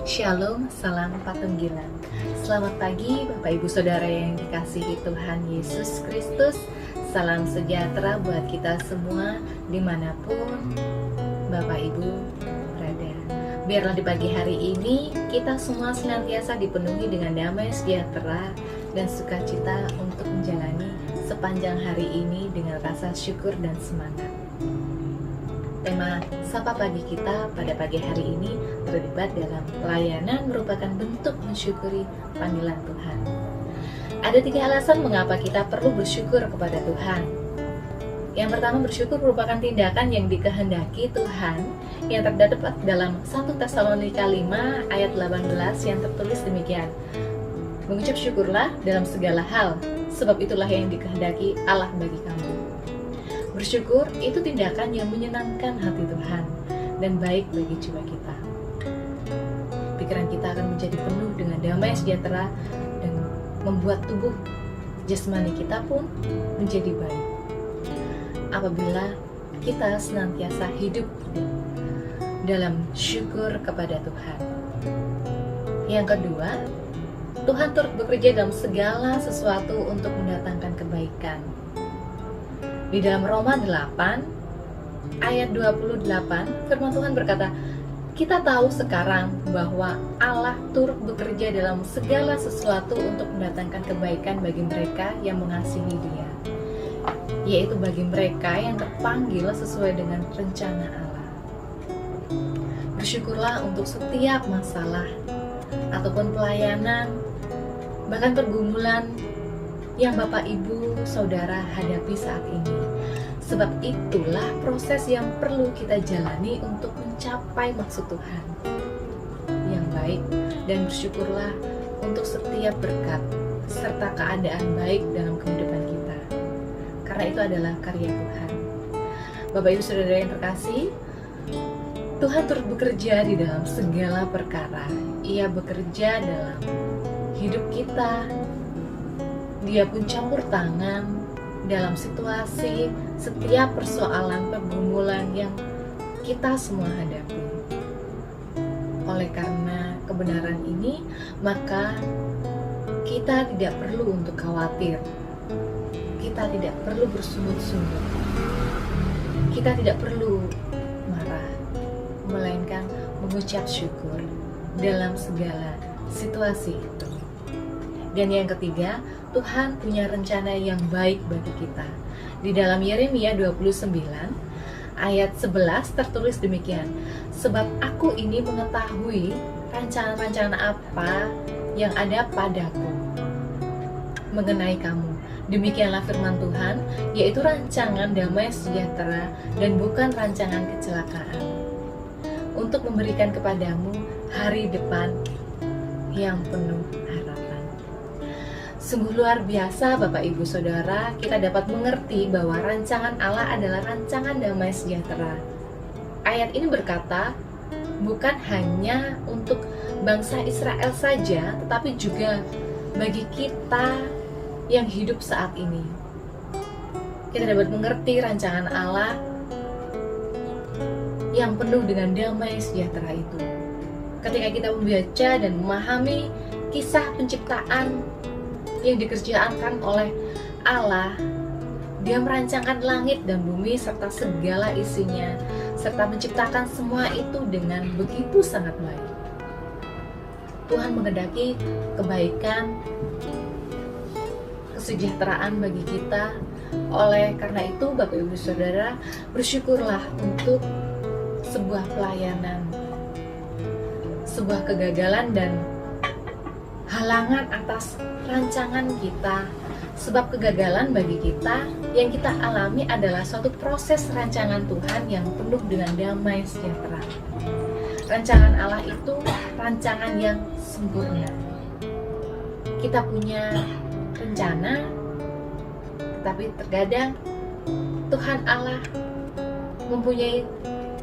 Shalom, salam patunggilan. Selamat pagi Bapak Ibu Saudara yang dikasihi Tuhan Yesus Kristus. Salam sejahtera buat kita semua dimanapun Bapak Ibu berada. Biarlah di pagi hari ini kita semua senantiasa dipenuhi dengan damai sejahtera dan sukacita untuk menjalani sepanjang hari ini dengan rasa syukur dan semangat. Tema Sapa Pagi kita pada pagi hari ini terlibat dalam pelayanan merupakan bentuk mensyukuri panggilan Tuhan. Ada 3 alasan mengapa kita perlu bersyukur kepada Tuhan. Yang pertama, bersyukur merupakan tindakan yang dikehendaki Tuhan yang terdapat dalam 1 Tesalonika 5 ayat 18 yang tertulis demikian. Mengucap syukurlah dalam segala hal, sebab itulah yang dikehendaki Allah bagi kamu. Bersyukur itu tindakan yang menyenangkan hati Tuhan dan baik bagi jiwa kita. Pikiran kita akan menjadi penuh dengan damai sejahtera dan membuat tubuh jasmani kita pun menjadi baik. Apabila kita senantiasa hidup dalam syukur kepada Tuhan. Yang kedua, Tuhan turut bekerja dalam segala sesuatu untuk mendatangkan kebaikan. Di dalam Roma 8 ayat 28 firman Tuhan berkata, kita tahu sekarang bahwa Allah turut bekerja dalam segala sesuatu untuk mendatangkan kebaikan bagi mereka yang mengasihi Dia, yaitu bagi mereka yang terpanggil sesuai dengan rencana Allah. Bersyukurlah untuk setiap masalah ataupun pelayanan, bahkan pergumulan yang Bapak Ibu Saudara hadapi saat ini. Sebab itulah proses yang perlu kita jalani untuk mencapai maksud Tuhan yang baik, dan bersyukurlah untuk setiap berkat serta keadaan baik dalam kehidupan kita, karena itu adalah karya Tuhan. Bapak Ibu Saudara yang terkasih, Tuhan turut bekerja di dalam segala perkara. Ia bekerja dalam hidup kita. Dia pun campur tangan dalam situasi setiap persoalan pergumulan yang kita semua hadapi. Oleh karena kebenaran ini, maka kita tidak perlu untuk khawatir. Kita tidak perlu bersungut-sungut. Kita tidak perlu marah, melainkan mengucap syukur dalam segala situasi itu. Dan yang ketiga, Tuhan punya rencana yang baik bagi kita. Di dalam Yeremia 29 ayat 11 tertulis demikian. Sebab aku ini mengetahui rancangan-rancangan apa yang ada padaku mengenai kamu. Demikianlah firman Tuhan, yaitu rancangan damai sejahtera dan bukan rancangan kecelakaan, untuk memberikan kepadamu hari depan yang penuh harapan. Sungguh luar biasa Bapak Ibu Saudara, kita dapat mengerti bahwa rancangan Allah adalah rancangan damai sejahtera. Ayat ini berkata, bukan hanya untuk bangsa Israel saja, tetapi juga bagi kita yang hidup saat ini. Kita dapat mengerti rancangan Allah yang penuh dengan damai sejahtera itu. Ketika kita membaca dan memahami kisah penciptaan yang dikerjakan oleh Allah, Dia merancangkan langit dan bumi serta segala isinya, serta menciptakan semua itu dengan begitu sangat baik. Tuhan menghendaki kebaikan, kesejahteraan bagi kita. Oleh karena itu Bapak Ibu Saudara, bersyukurlah untuk sebuah pelayanan, sebuah kegagalan dan halangan atas rancangan kita. Sebab kegagalan bagi kita yang kita alami adalah suatu proses rancangan Tuhan yang penuh dengan damai sejahtera. Rancangan Allah itu rancangan yang sempurna. Kita punya rencana, tetapi terkadang Tuhan Allah mempunyai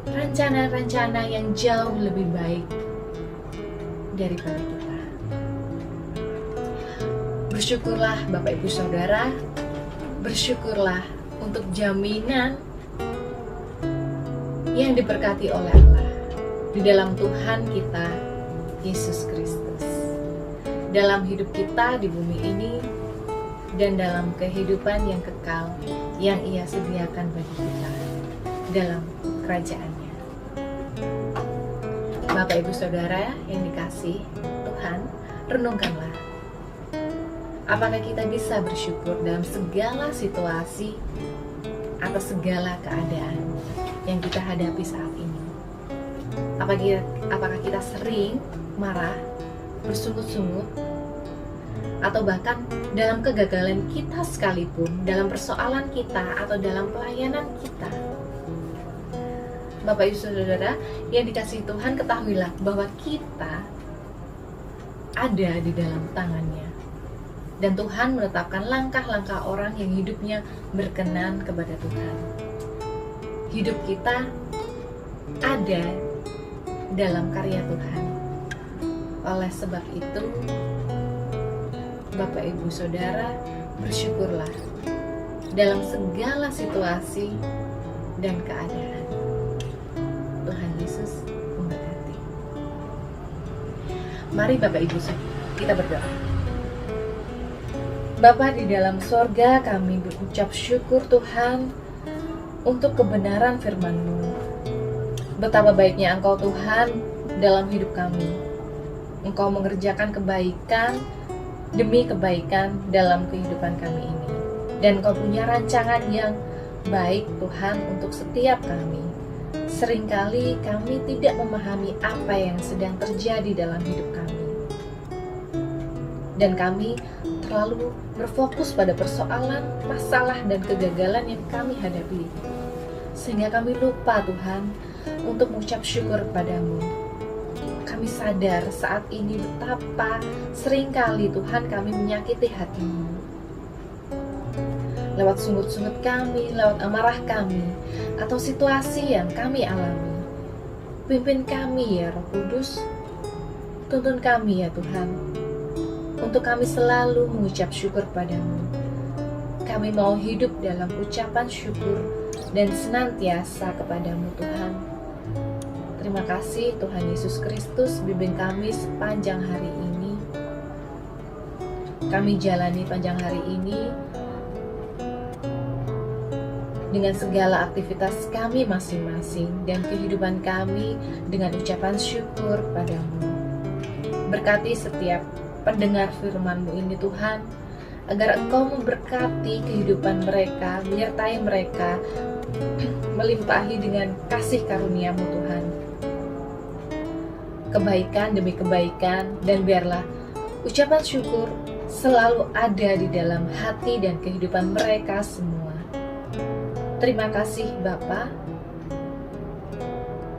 rencana-rencana yang jauh lebih baik daripada kita. Bersyukurlah Bapak Ibu Saudara, bersyukurlah untuk jaminan yang diberkati oleh Allah di dalam Tuhan kita Yesus Kristus dalam hidup kita di bumi ini dan dalam kehidupan yang kekal yang Ia sediakan bagi kita dalam kerajaan-Nya. Bapak Ibu Saudara yang dikasihi Tuhan, renungkanlah, apakah kita bisa bersyukur dalam segala situasi atau segala keadaan yang kita hadapi saat ini? Apakah kita sering marah, bersungut-sungut, atau bahkan dalam kegagalan kita sekalipun, dalam persoalan kita atau dalam pelayanan kita? Bapak Ibu Saudara yang dikasihi Tuhan, ketahuilah bahwa kita ada di dalam tangan-Nya. Dan Tuhan menetapkan langkah-langkah orang yang hidupnya berkenan kepada Tuhan. Hidup kita ada dalam karya Tuhan. Oleh sebab itu, Bapak Ibu Saudara, bersyukurlah dalam segala situasi dan keadaan. Tuhan Yesus memberkati. Mari Bapak Ibu kita berdoa. Bapa di dalam sorga, kami berucap syukur Tuhan untuk kebenaran firman-Mu. Betapa baiknya Engkau Tuhan dalam hidup kami. Engkau mengerjakan kebaikan demi kebaikan dalam kehidupan kami ini. Dan Engkau punya rancangan yang baik Tuhan untuk setiap kami. Seringkali kami tidak memahami apa yang sedang terjadi dalam hidup kami. Dan kami terlalu berfokus pada persoalan, masalah, dan kegagalan yang kami hadapi. Sehingga kami lupa Tuhan untuk mengucap syukur padamu. Kami sadar saat ini betapa seringkali Tuhan kami menyakiti hati-Mu. Lewat sungut-sungut kami, lewat amarah kami, atau situasi yang kami alami. Pimpin kami ya Roh Kudus, tuntun kami ya Tuhan, untuk kami selalu mengucap syukur padamu. Kami mau hidup dalam ucapan syukur dan senantiasa kepadamu Tuhan. Terima kasih Tuhan Yesus Kristus, bimbing kami sepanjang hari ini. Kami jalani panjang hari ini dengan segala aktivitas kami masing-masing dan kehidupan kami dengan ucapan syukur padamu. Berkati setiap pendengar firman-Mu ini Tuhan, agar Engkau memberkati kehidupan mereka, menyertai mereka, melimpahi dengan kasih karunia-Mu Tuhan. Kebaikan demi kebaikan, dan biarlah ucapan syukur selalu ada di dalam hati dan kehidupan mereka semua. Terima kasih Bapa.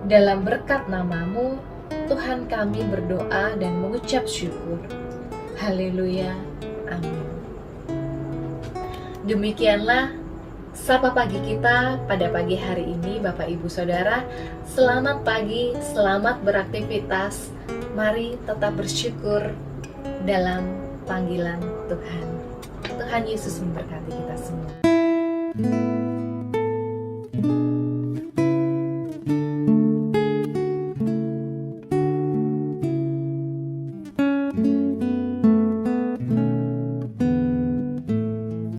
Dalam berkat nama-Mu, Tuhan kami berdoa dan mengucap syukur. Haleluya. Amin. Demikianlah Sapa Pagi kita pada pagi hari ini, Bapak Ibu Saudara. Selamat pagi, selamat beraktivitas. Mari tetap bersyukur dalam panggilan Tuhan. Tuhan Yesus memberkati kita semua.